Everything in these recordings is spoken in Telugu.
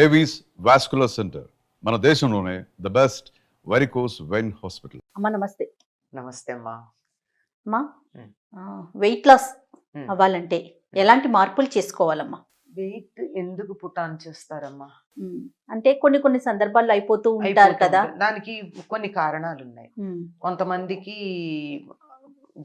ఏవీస్ వాస్కులర్ సెంటర్ మన దేశంలోనే the best varicose vein hospital. అమ్మా నమస్తే. నమస్తే అమ్మా. అమ్మా ఉమ్. వెయిట్ లాస్ ఉమ్. అవ్వాలంటే ఎలాంటి మార్పులు చేసుకోవాలమ్మా? వెయిట్ ఎందుకు పుటాన్ చేస్తారమ్మా? అంటే కొన్ని కొన్ని సందర్భాల్లో అయిపోతూ ఉంటారు కదా. అయిపోతుంది. దానికి కొన్ని కారణాలు ఉన్నాయి. ఉమ్, కొంతమందికి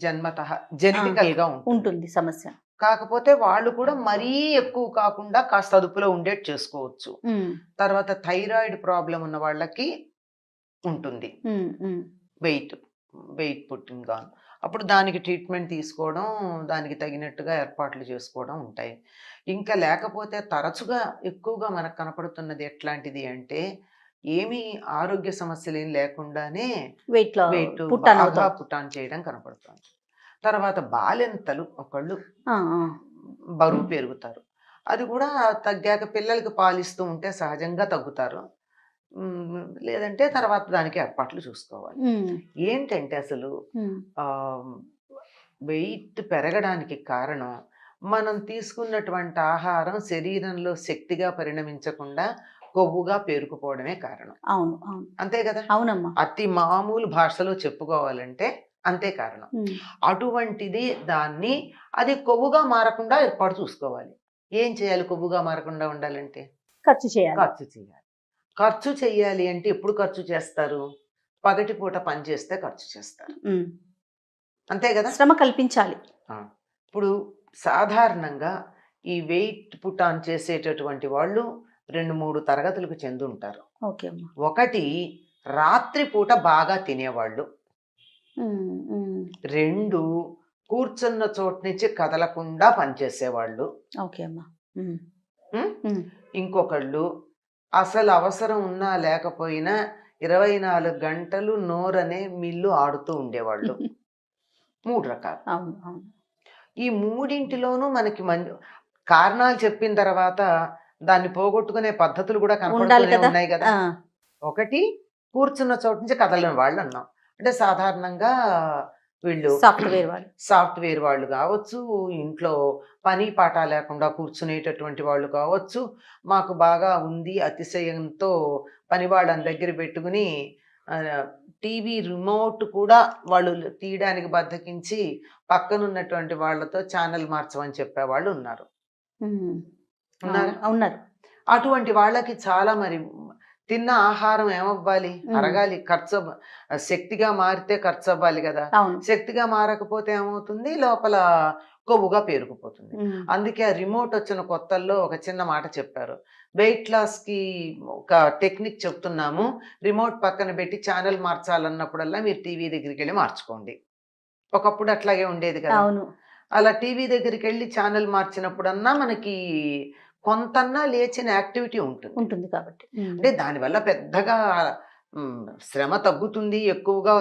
జన్మతః జెనెటికల్ గా ఉంటుంది. ఉంటుంది సమస్య. కాకపోతే వాళ్ళు కూడా మరీ ఎక్కువ కాకుండా కాస్త అదుపులో ఉండేట్ చేసుకోవచ్చు. ఉమ్, తర్వాత థైరాయిడ్ ప్రాబ్లం ఉన్న వాళ్ళకి ఉంటుంది ఉమ్, ఉమ్, వెయిట్ వెయిట్ పుట్టింగ్ గా. అప్పుడు దానికి ట్రీట్మెంట్ తీసుకోవడం, దానికి తగినట్టుగా ఏర్పాట్లు చేసుకోవడం ఉంటాయి. ఇంకా లేకపోతే తరచుగా ఎక్కువగా మనకు కనపడుతున్నది ఎట్లాంటిది అంటే, ఏమీ ఆరోగ్య సమస్యలు ఏం లేకుండానే వెయిట్ వెయిట్ పుట్టాను బాగా అవుతాం. పుటాన్ చేయడం కనపడుతుంది. తర్వాత బాలెంతలు ఒకళ్ళు ఆ, ఆ, బరువు పెరుగుతారు. అది కూడా తగ్గాక పిల్లలకి పాలిస్తూ ఉంటే సహజంగా తగ్గుతారు. లేదంటే తర్వాత దానికి ఏర్పాట్లు చూసుకోవాలి. ఉమ్, ఏంటంటే అసలు ఉమ్, వెయిట్ పెరగడానికి కారణం మనం తీసుకున్నటువంటి ఆహారం శరీరంలో శక్తిగా పరిణమించకుండా కొవ్వుగా పేరుకుపోవడమే కారణం. అవును అవును అంతే కదా. అవునమ్మా. అతి మామూలు భాషలో చెప్పుకోవాలంటే అంతే కారణం. ఉమ్, అటువంటిది దాన్ని అది కొవ్వుగా మారకుండా ఏర్పాటు చూసుకోవాలి. ఏం చేయాలి కొవ్వుగా మారకుండా ఉండాలంటే? ఖర్చు చేయాలి. ఖర్చు చేయాలి. ఖర్చు చేయాలి అంటే ఎప్పుడు ఖర్చు చేస్తారు? పగటిపూట పని చేస్తే ఖర్చు చేస్తారు. ఉమ్, అంతే కదా. శ్రమ కల్పించాలి. ఆ, ఇప్పుడు సాధారణంగా ఈ వెయిట్ పుట్ ఆన్ చేసేటటువంటి వాళ్ళు 2-3 తరగతులకు చెంది ఉంటారు. ఓకే అమ్మా. ఒకటి రాత్రిపూట బాగా తినేవాళ్ళు. ఉమ్, ఉమ్, 2 కూర్చున్న చోటు నుంచి కదలకుండా పనిచేసేవాళ్ళు. ఓకే అమ్మా. ఉమ్, ఉమ్? ఉమ్, ఇంకొకళ్ళు అసలు అవసరం ఉన్నా లేకపోయినా 24 గంటలు నోరనే మిల్లు ఆడుతూ ఉండేవాళ్ళు. 3 రకాలు. అవును అవును. ఈ మూడింటిలోనూ మనకి కారణాలు చెప్పిన తర్వాత దాన్ని పోగొట్టుకునే పద్ధతులు కూడా ఉండాలి కనపడుతూనే కదా. ఉన్నాయి కదా. ఆ, ఒకటి కూర్చున్న చోటు నుంచి కదలని వాళ్ళు అన్నాం. అంటే సాధారణంగా వీళ్ళు సాఫ్ట్వేర్ వాళ్ళు. సాఫ్ట్వేర్ వాళ్ళు కావచ్చు, ఇంట్లో పని పాట లేకుండా కూర్చునేటటువంటి వాళ్ళు కావచ్చు, మాకు బాగా ఉంది అతిశయంతో పని వాళ్ళని దగ్గర పెట్టుకుని టీవీ రిమోట్ కూడా వాళ్ళు తీయడానికి బద్దకించి పక్కనున్నటువంటి వాళ్ళతో ఛానల్ మార్చమని చెప్పేవాళ్ళు ఉన్నారు. ఉమ్, ఉన్నారా? ఉన్నారు. అటువంటి వాళ్ళకి చాలా మరి తిన్న ఆహారం ఏమవ్వాలి? అరగాలి. శక్తిగా మారితే ఖర్చు అవ్వాలి కదా. అవును. శక్తిగా మారకపోతే ఏమవుతుంది? లోపల కొవ్వుగా పేరుకుపోతుంది. ఉమ్, అందుకే ఆ రిమోట్ వచ్చిన కొత్తల్లో ఒక చిన్న మాట చెప్పారు. వెయిట్ లాస్ కి ఒక టెక్నిక్ చెప్తున్నాము. రిమోట్ పక్కన పెట్టి ఛానల్ మార్చాలన్నప్పుడల్లా మీరు టీవీ దగ్గరికి వెళ్ళి మార్చుకోండి. ఒకప్పుడు అట్లాగే ఉండేది కదా. అవును. అలా టీవీ దగ్గరికి వెళ్ళి ఛానల్ మార్చినప్పుడన్నా మనకి కొంతన్నా లేచిన యాక్టివిటీ ఉంటుంది. ఉంటుంది కాబట్టి. అంటే దానివల్ల పెద్దగా శ్రమ తగ్గుతుంది, ఎక్కువగా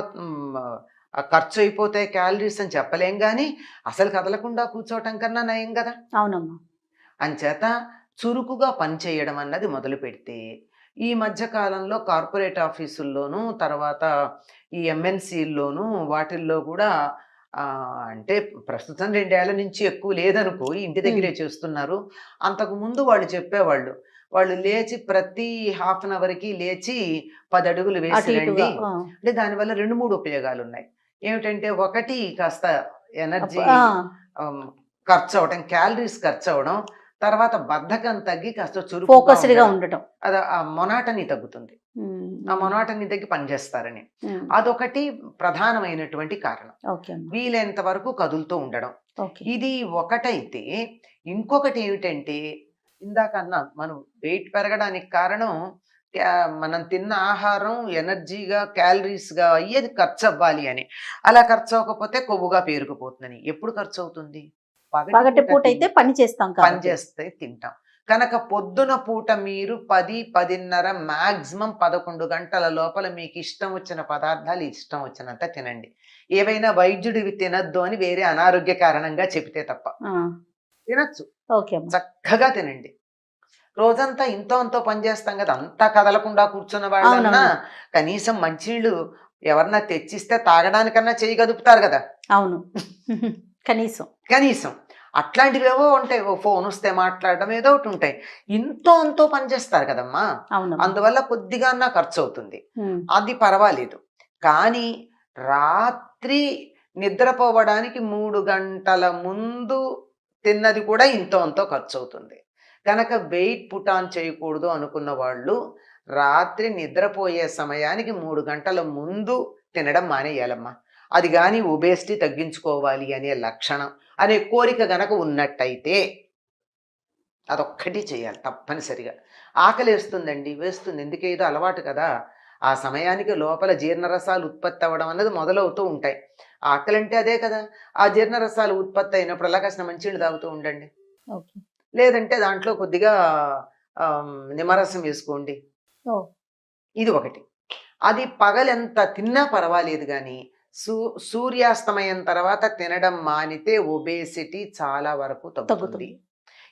ఖర్చు అయిపోతాయి క్యాలరీస్ అని చెప్పలేం, కానీ అసలు కదలకుండా కూర్చోవటం కన్నా నయం కదా. అవునమ్మా. అంచేత చురుకుగా పనిచేయడం అన్నది మొదలు పెడితే ఈ మధ్య కాలంలో కార్పొరేట్ ఆఫీసుల్లోనూ తర్వాత ఈ ఎంఎన్సీల్లోనూ వాటిల్లో కూడా అంటే ప్రస్తుతం 2 ఏళ్ల నుంచి ఎక్కువ లేదనుకో, ఇంటి దగ్గరే చేస్తున్నారు. అంతకు ముందు వాళ్ళు చెప్పేవాళ్ళు, వాళ్ళు లేచి ప్రతి హాఫ్ అన్ అవర్కి లేచి 10 అడుగులు వేసి రండి. అంటే దానివల్ల 2-3 ఉపయోగాలు ఉన్నాయి. ఏమిటంటే, ఒకటి కాస్త ఎనర్జీ ఖర్చు అవడం, క్యాలరీస్ ఖర్చు అవడం, తర్వాత బద్ధకం తగ్గి కాస్త ఫోకస్డ్గా ఉండటం, అది ఆ మొనాటనీ తగ్గుతుంది. ఆ మొనాటనీ తగ్గి పనిచేస్తారని అదొకటి ప్రధానమైనటువంటి కారణం. వీలైనంత వరకు కదులుతూ ఉండడం, ఇది ఒకటైతే. ఇంకొకటి ఏమిటంటే, ఇందాకన్నా మనం వెయిట్ పెరగడానికి కారణం మనం తిన్న ఆహారం ఎనర్జీగా క్యాలరీస్గా అయ్యేది ఖర్చు అవ్వాలి అని. అలా ఖర్చు అవ్వకపోతే కొవ్వుగా పేరుకుపోతుందని. ఎప్పుడు ఖర్చు అవుతుంది? పగటి పూట అయితే పని చేస్తాం, పని చేస్తే తింటాం కనుక. పొద్దున పూట మీరు 10-10:30 మాక్సిమం 11 గంటల లోపల మీకు ఇష్టం వచ్చిన పదార్థాలు ఇష్టం వచ్చినంత తినండి. ఏవైనా వైద్యుడివి తినద్దు అని వేరే అనారోగ్య కారణంగా చెబితే తప్ప తినచ్చు. చక్కగా తినండి. రోజంతా ఇంతో అంతో పని చేస్తాం కదా, అంతా కదలకుండా కూర్చున్న వాళ్ళన్నా కనీసం మంచినీళ్ళు ఎవరన్నా తెచ్చిస్తే తాగడానికన్నా చేయి కదుపుతారు కదా. అవును. కనీసం అట్లాంటివేవో ఉంటాయి. ఓ ఫోన్ వస్తే మాట్లాడడం ఏదో ఒకటి ఉంటాయి. ఇంతో అంతో పనిచేస్తారు కదమ్మా. అవునమ్మా. అందువల్ల కొద్దిగా ఖర్చు అవుతుంది. ఉమ్. అది పర్వాలేదు. కానీ రాత్రి నిద్రపోవడానికి 3 గంటల ముందు తిన్నది కూడా ఇంతో అంతో ఖర్చు అవుతుంది. కనుక వెయిట్ పుట్ ఆన్ చేయకూడదు అనుకున్న వాళ్ళు రాత్రి నిద్రపోయే సమయానికి 3 గంటల ముందు తినడం మానేయాలమ్మా. అది కానీ ఒబేసిటీ తగ్గించుకోవాలి అనే లక్షణం అనే కోరిక గనక ఉన్నట్టయితే అదొక్కటి చేయాలి తప్పనిసరిగా. ఆకలేస్తుందండి, వేస్తుంది. ఎందుకేదో అలవాటు కదా. ఆ సమయానికి లోపల జీర్ణరసాలు ఉత్పత్తి అవ్వడం అన్నది మొదలవుతూ ఉంటాయి. ఆకలంటే అదే కదా. ఆ జీర్ణరసాలు ఉత్పత్తి అయినప్పుడల్లా కాస్త మంచినీళ్ళు తాగుతూ ఉండండి. ఓకే. లేదంటే దాంట్లో కొద్దిగా నిమ్మరసం వేసుకోండి. ఓ. ఇది ఒకటి. అది పగలెంత తిన్నా పర్వాలేదు కానీ సూర్యాస్తమయం తర్వాత తినడం మానితే ఒబేసిటీ చాలా వరకు తగ్గుతుంది. తగ్గుతుంది.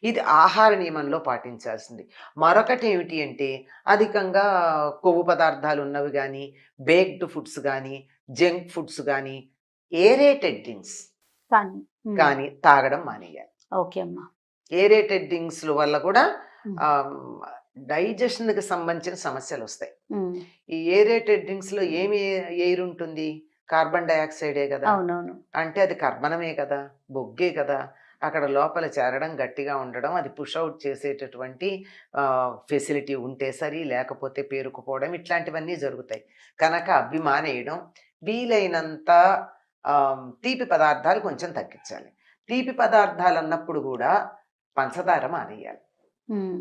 ఇది ఆహార నియమంలో పాటించాల్సింది. మరొకటి ఏమిటి అంటే అధికంగా కొవ్వు పదార్థాలు ఉన్నవి కానీ, బేక్డ్ ఫుడ్స్ కానీ, జంక్ ఫుడ్స్ కానీ, ఏరేటెడ్ డ్రింక్స్ కానీ కానీ తాగడం మానేయాలి. ఓకే అమ్మా. ఏరేటెడ్ డ్రింక్స్ల వల్ల కూడా ఉమ్. డైజెషన్కి సంబంధించిన సమస్యలు వస్తాయి. ఉమ్. ఈ ఏరేటెడ్ డ్రింక్స్లో ఏమి ఎయిర్ ఉంటుంది? కార్బన్ డైఆక్సైడే కదా. అవునవును. అంటే అది కర్బనమే కదా, బొగ్గే కదా. అక్కడ లోపల చేరడం, గట్టిగా ఉండడం, అది పుషౌట్ చేసేటటువంటి ఫెసిలిటీ ఉంటే సరి, లేకపోతే పేరుకుపోవడం, ఇట్లాంటివన్నీ జరుగుతాయి. కనుక అవి మానేయడం, వీలైనంత తీపి పదార్థాలు కొంచెం తగ్గించాలి. తీపి పదార్థాలు అన్నప్పుడు కూడా పంచదార మానేయాలి. ఉమ్.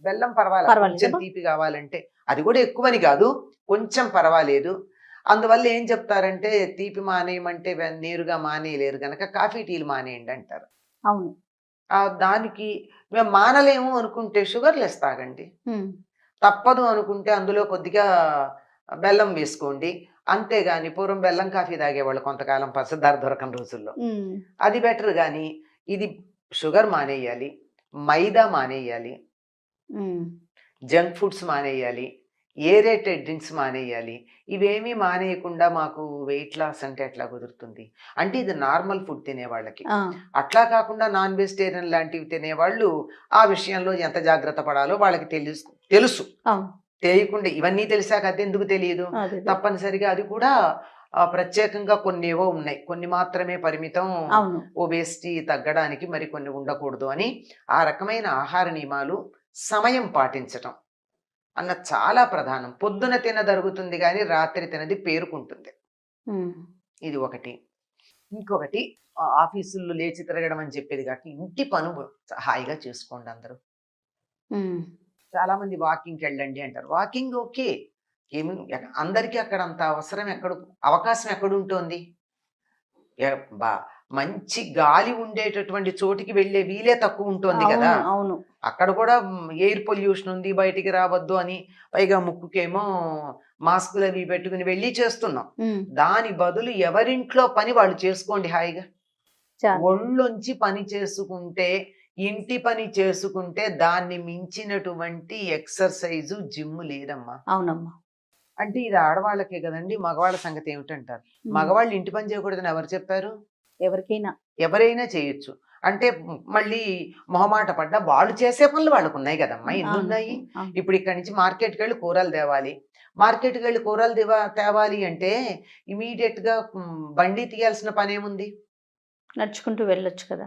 బెల్లం పర్వాలేదు, కొంచెం పర్వాలేదా? తీపి కావాలంటే అది కూడా ఎక్కువని కాదు, కొంచెం పర్వాలేదు. అందువల్ల ఏం చెప్తారంటే తీపి మానేయమంటే నేరుగా మానేయలేరు కనుక కాఫీ టీలు మానేయండి అంటారు. అవును. దానికి మేము మానలేము అనుకుంటే షుగర్లెస్ తాగండి. ఉమ్. తప్పదు అనుకుంటే అందులో కొద్దిగా బెల్లం వేసుకోండి. అంతేగాని పూర్వం బెల్లం కాఫీ తాగేవాళ్ళు కొంతకాలం పంచదార దొరకని రోజుల్లో. ఉమ్. అది బెటర్. కానీ ఇది షుగర్ మానేయాలి, మైదా మానేయాలి, ఉమ్. జంక్ ఫుడ్స్ మానేయాలి, ఏరేటెడ్ డ్రింక్స్ మానేయాలి. ఇవేమీ మానేయకుండా మాకు వెయిట్ లాస్ అంటే ఎట్లా కుదురుతుంది? అంటే ఇది నార్మల్ ఫుడ్ తినేవాళ్ళకి. ఆ. అట్లా కాకుండా నాన్ వెజిటేరియన్ లాంటివి తినేవాళ్ళు ఆ విషయంలో ఎంత జాగ్రత్త పడాలో వాళ్ళకి తెలుసు. అవును. తెలియకుండా ఇవన్నీ తెలిసాక అది ఎందుకు తెలియదు? అదే. తప్పనిసరిగా అది కూడా ప్రత్యేకంగా కొన్ని ఏవో ఉన్నాయి, కొన్ని మాత్రమే పరిమితం అవును. ఒబేసిటీ తగ్గడానికి, మరి కొన్ని ఉండకూడదు అని ఆ రకమైన ఆహార నియమాలు, సమయం పాటించటం అన్న చాలా ప్రధానం. పొద్దున తినదరుగుతుంది కానీ రాత్రి తినది పేరుకుంటుంది. ఉమ్. ఇది ఒకటి. ఇంకొకటి ఆఫీసుల్లో లేచి తిరగడం అని చెప్పేది కాక ఇంటి పనులు హాయిగా చేసుకోండి అందరూ. ఉమ్. చాలా మంది వాకింగ్కి వెళ్ళండి అంటారు. వాకింగ్ ఓకే, ఏమి అందరికీ అక్కడ అంత అవకాశం ఎక్కడుంటోంది? మంచి గాలి ఉండేటటువంటి చోటికి వెళ్ళే వీలే తక్కువ ఉంటుంది కదా. అవును. అవును. అక్కడ కూడా ఎయిర్ పొల్యూషన్ ఉంది, బయటికి రావద్దు అని, పైగా ముక్కుకేమో మాస్కులు అవి పెట్టుకుని వెళ్ళి చేస్తున్నాం. ఉమ్. దాని బదులు ఎవరింట్లో పని వాళ్ళు చేసుకోండి హాయిగా. చాలు. ఒళ్ళొంచి పని చేసుకుంటే, ఇంటి పని చేసుకుంటే దాన్ని మించినటువంటి ఎక్సర్సైజు, జిమ్ లేదమ్మా. అవునమ్మా. అంటే ఇది ఆడవాళ్ళకే కదండి. మగవాళ్ళ సంగతి ఏమిటంటారు? ఉమ్. మగవాళ్ళు ఇంటి పని చేయకూడదని ఎవరు చెప్పారు? ఎవరికైనా. ఎవరైనా చేయొచ్చు. అంటే మళ్ళీ మొహమాట పడ్డా వాళ్ళు చేసే పనులు వాళ్ళకు ఉన్నాయి కదమ్మా. అవును. ఎన్నున్నాయి? అవును. ఇప్పుడు ఇక్కడి నుంచి మార్కెట్కి వెళ్ళి కూరలు తేవాలి. మార్కెట్కి వెళ్ళి కూరలు తేవాలి అంటే ఇమీడియట్గా బండి తీయాల్సిన పని ఏముంది? నడుచుకుంటూ వెళ్ళొచ్చు కదా.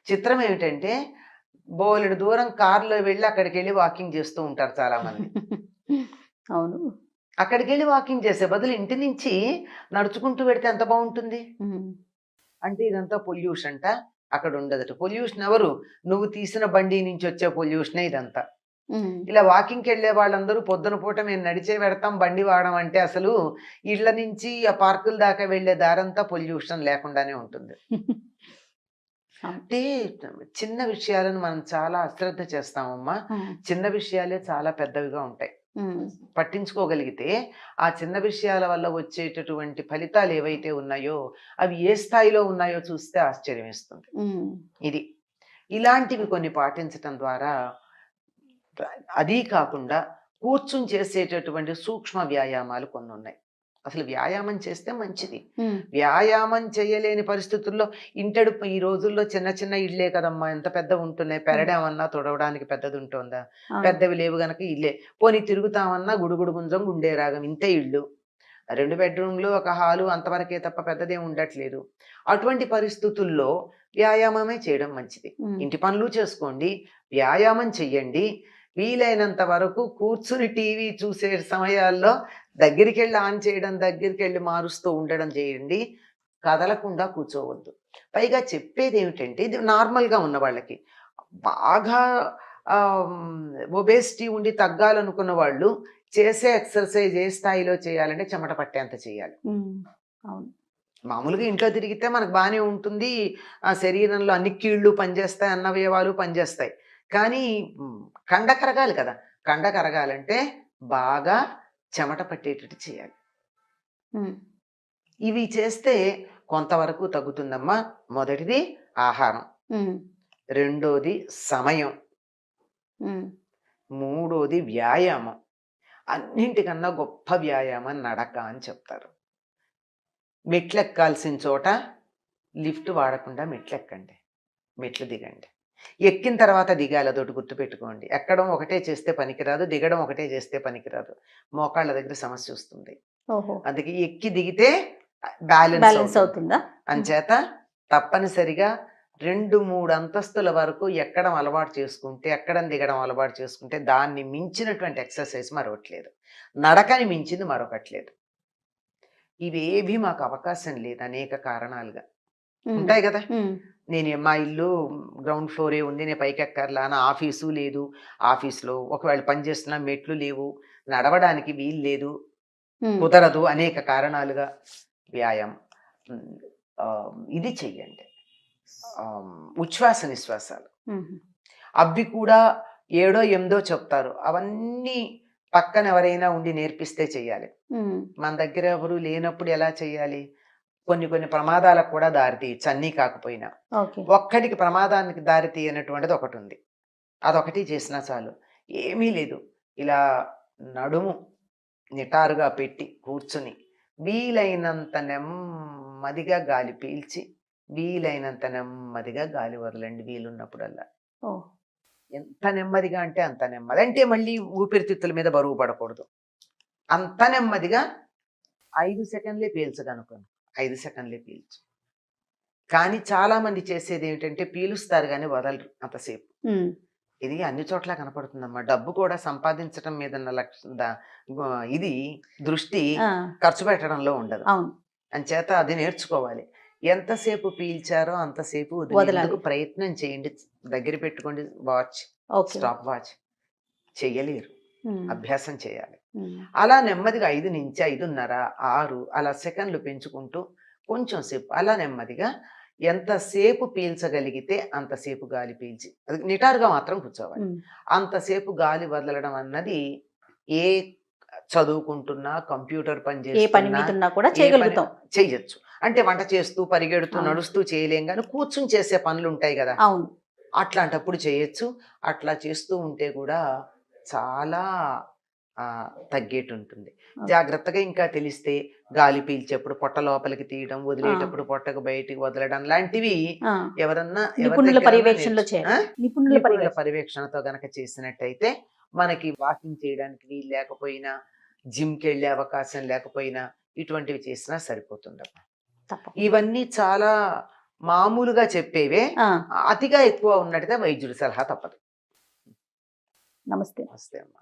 చిత్రం ఏమిటంటే బోలెడు దూరం కారులో వెళ్ళి అక్కడికి వెళ్ళి వాకింగ్ చేస్తూ ఉంటారు చాలా మంది. అవును. అక్కడికి వెళ్ళి వాకింగ్ చేసే బదులు ఇంటి నుంచి నడుచుకుంటూ పెడితే ఎంత బాగుంటుంది? ఉమ్. అంటే ఇదంతా పొల్యూషన్ అంట. అక్కడ ఉండదట. పొల్యూషన్ ఎవరు? నువ్వు తీసిన బండి నుంచి వచ్చే పొల్యూషనే ఇదంతా. ఉమ్. ఇలా వాకింగ్కి వెళ్ళే వాళ్ళందరూ పొద్దున పూట మేము నడిచే పెడతాం, బండి వాడడం అంటే అసలు ఇళ్ల నుంచి ఆ పార్కుల దాకా వెళ్ళే దారంతా పొల్యూషన్ లేకుండానే ఉంటుంది. అంటే చిన్న విషయాలను మనం చాలా అశ్రద్ధ చేస్తామమ్మా. చిన్న విషయాలే చాలా పెద్దవిగా ఉంటాయి. పట్టించుకోగలిగితే ఆ చిన్న విషయాల వల్ల వచ్చేటటువంటి ఫలితాలు ఏవైతే ఉన్నాయో అవి ఏ స్థాయిలో ఉన్నాయో చూస్తే ఆశ్చర్యం వేస్తుంది. ఇది ఇలాంటివి కొన్ని పాటించటం ద్వారా, అదీ కాకుండా కూర్చుని చేసేటటువంటి సూక్ష్మ వ్యాయామాలు కొన్ని ఉన్నాయి. అసలు వ్యాయామం చేస్తే మంచిది. వ్యాయామం చేయలేని పరిస్థితుల్లో ఇంటడు ఈ రోజుల్లో చిన్న చిన్న ఇళ్ళే కదమ్మా, ఎంత పెద్దవి ఉంటున్నాయి. పెరడామన్నా తుడవడానికి పెద్దది ఉంటుందా? పెద్దవి లేవు గనక ఇల్లే. పోనీ తిరుగుతామన్నా గుడుగుడు గుంజం గుండే రాగం, ఇంతే ఇళ్ళు. 2 బెడ్రూమ్లు, ఒక హాలు అంతవరకే తప్ప పెద్దదేం ఉండట్లేదు. అటువంటి పరిస్థితుల్లో వ్యాయామమే చేయడం మంచిది. ఇంటి పనులు చేసుకోండి, వ్యాయామం చెయ్యండి. వీలైనంత వరకు కూర్చుని టీవీ చూసే సమయాల్లో దగ్గరికి వెళ్ళి ఆన్ చేయడం, దగ్గరికి వెళ్ళి మారుస్తూ ఉండడం చేయండి. కదలకుండా కూర్చోవద్దు. పైగా చెప్పేది ఏమిటంటే, ఇది నార్మల్గా ఉన్న వాళ్ళకి. బాగా ఒబేసిటీ ఉండి తగ్గాలనుకున్న వాళ్ళు చేసే ఎక్సర్సైజ్ ఏ స్థాయిలో చేయాలంటే చెమట పట్టేంత చేయాలి. అవును. మామూలుగా ఇంట్లో తిరిగితే మనకు బాగానే ఉంటుంది, ఆ శరీరంలో అన్ని కీళ్ళు పనిచేస్తాయి, అన్నవయవాలు పనిచేస్తాయి. కానీ కండ కరగాలి కదా. కండ కరగాలంటే బాగా చెమట పట్టేటట్టు చేయాలి. ఇవి చేస్తే కొంతవరకు తగ్గుతుందమ్మా. మొదటిది ఆహారం, రెండోది సమయం, మూడోది వ్యాయామం. అన్నింటికన్నా గొప్ప వ్యాయామం నడక అని చెప్తారు. మెట్లెక్కాల్సిన చోట లిఫ్ట్ వాడకుండా మెట్లెక్కండి, మెట్లు దిగండి. ఎక్కిన తర్వాత దిగాలి, అదొకటి గుర్తుపెట్టుకోండి. ఎక్కడం ఒకటే చేస్తే పనికిరాదు, దిగడం ఒకటే చేస్తే పనికిరాదు. మోకాళ్ళ దగ్గర సమస్య వస్తుంది. అందుకే ఎక్కి దిగితే బ్యాలెన్స్ అవుతుందా? అంచేత తప్పనిసరిగా 2-3 అంతస్తుల వరకు ఎక్కడం అలవాటు చేసుకుంటే, ఎక్కడం దిగడం అలవాటు చేసుకుంటే దాన్ని మించినటువంటి ఎక్సర్సైజ్ మరొకట్లేదు. నడకని మించింది మరొకట్లేదు. ఇవేవి మాకు అవకాశం లేదు అనేక కారణాలుగా ఉంటాయి కదా. నేను మా ఇల్లు గ్రౌండ్ ఫ్లోరే ఉంది, నేను పైకి ఎక్కర్లా, నా ఆఫీసు లేదు, ఆఫీస్లో ఒకవేళ పనిచేస్తున్నా మెట్లు లేవు, నడవడానికి వీలు లేదు, కుదరదు, అనేక కారణాలుగా వ్యాయామం ఇది చెయ్యండి. ఉచ్ఛ్వాస నిశ్వాసాలు అవి కూడా 7, 8 చెప్తారు. అవన్నీ పక్కన ఎవరైనా ఉండి నేర్పిస్తే చెయ్యాలి. మన దగ్గర ఎవరు లేనప్పుడు ఎలా చెయ్యాలి? కొన్ని ప్రమాదాలకు కూడా దారి తీయచ్చు, అన్నీ కాకపోయినా. ఒక్కడికి ప్రమాదానికి దారి తీయనటువంటిది ఒకటి ఉంది, అదొకటి చేసినా చాలు. ఏమీ లేదు, ఇలా నడుము నిటారుగా పెట్టి కూర్చుని వీలైనంత నెమ్మదిగా గాలి పీల్చి వీలైనంత నెమ్మదిగా గాలి వదలండి వీలున్నప్పుడల్లా. ఎంత నెమ్మదిగా అంటే అంత నెమ్మది. అంటే మళ్ళీ ఊపిరితిత్తుల మీద బరువు పడకూడదు. అంత నెమ్మదిగా 5 సెకండ్లే పీల్చగనుకోను, 5 సెకండ్లే పీల్చు. కానీ చాలా మంది చేసేది ఏమిటంటే పీలుస్తారు కానీ వదలరు అంతసేపు. ఇది అన్ని చోట్ల కనపడుతుందమ్మా. డబ్బు కూడా సంపాదించడం మీద ఇది దృష్టి ఖర్చు పెట్టడంలో ఉండదు. అంచేత అది నేర్చుకోవాలి. ఎంతసేపు పీల్చారో అంతసేపు వదిలేందుకు ప్రయత్నం చేయండి. దగ్గర పెట్టుకోండి వాచ్, స్టాప్ వాచ్. చెయ్యలేరు, అభ్యాసం చేయాలి. అలా నెమ్మదిగా 5 నుంచి 5:30, 6 అలా సెకండ్లు పెంచుకుంటూ కొంచెం సేపు అలా నెమ్మదిగా ఎంతసేపు పీల్చగలిగితే అంతసేపు గాలి పీల్చి, అది నిటారుగా మాత్రం కూర్చోవాలి. అంతసేపు గాలి వదలడం అన్నది ఏ చదువుకుంటున్నా, కంప్యూటర్ పని చేస్తున్నా కూడా చెయ్యొచ్చు. అంటే వంట చేస్తూ, పరిగెడుతూ, నడుస్తూ చేయలేం కానీ కూర్చుని చేసే పనులు ఉంటాయి కదా, అట్లాంటప్పుడు చేయొచ్చు. అట్లా చేస్తూ ఉంటే కూడా చాలా తగ్గేటు ఉంటుంది. జాగ్రత్తగా ఇంకా తెలిస్తే గాలి పీల్చేప్పుడు పొట్ట లోపలికి తీయడం, వదిలేటప్పుడు పొట్టకు బయటికి వదలడం లాంటివి ఎవరన్నా నిపుణుల పర్యవేక్షణతో గనక చేసినట్టయితే మనకి వాకింగ్ చేయడానికి వీలు లేకపోయినా, జిమ్కి వెళ్ళే అవకాశం లేకపోయినా ఇటువంటివి చేసినా సరిపోతుందమ్మా. ఇవన్నీ చాలా మామూలుగా చెప్పేవే. అతిగా ఎక్కువ ఉన్నట్టుగా వైద్యుడి సలహా తప్పదు. నమస్తే. నమస్తే అమ్మా.